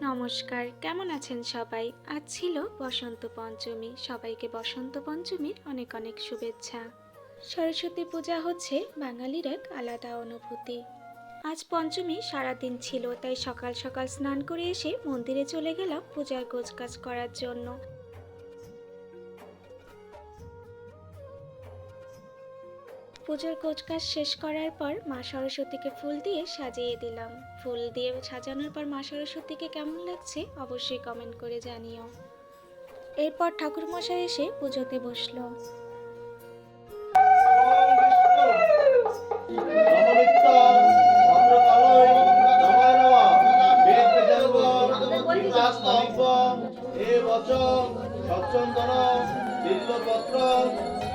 নমস্কার, কেমন আছেন সবাই? আজ ছিল বসন্ত পঞ্চমী। সবাইকে বসন্ত পঞ্চমীর অনেক অনেক শুভেচ্ছা। সরস্বতী পূজা হচ্ছে বাঙালির এক আলাদা অনুভূতি। আজ পঞ্চমী সারাদিন ছিল, তাই সকাল সকাল স্নান করে এসে মন্দিরে চলে গেলাম পূজার গোছগাছ করার জন্য। পুজোর গোছগাছ শেষ করার পর মা সরস্বতীকে ফুল দিয়ে সাজিয়ে দিলাম। ফুল দিয়ে সাজানোর পর মা সরস্বতীকে কেমন লাগছে অবশ্যই কমেন্ট করে জানিও। এরপর ঠাকুরমশাই এসে পুজোতে বসলো।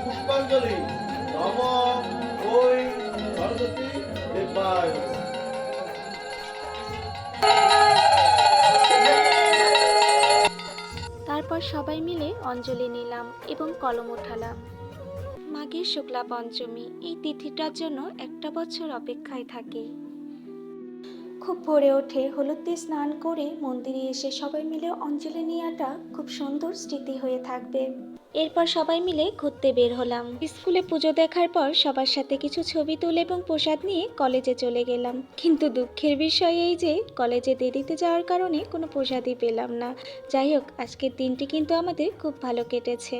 পুষ্পাঞ্জলি নম ওই সরস্বতী দেবায়। তারপর সবাই মিলে অঞ্জলি নিলাম এবং কলম উঠালাম। মাঘের শুক্লা পঞ্চমী এই তিথিটার জন্য একটা বছর অপেক্ষায় থাকি। খুব ভোরে ওঠে হলুদ দিয়ে স্নান করে মন্দিরে এসে সবাই মিলে অঞ্জলি নেওয়াটা খুব সুন্দর স্মৃতি হয়ে থাকবে। এরপর সবাই মিলে ঘুরতে বের হলাম। স্কুলে পুজো দেখার পর সবার সাথে কিছু ছবি তুলে এবং প্রসাদ নিয়ে কলেজে চলে গেলাম। কিন্তু দুঃখের বিষয় এই যে কলেজে দেরিতে যাওয়ার কারণে কোনো প্রসাদই পেলাম না। যাই হোক, আজকের দিনটি কিন্তু আমাদের খুব ভালো কেটেছে।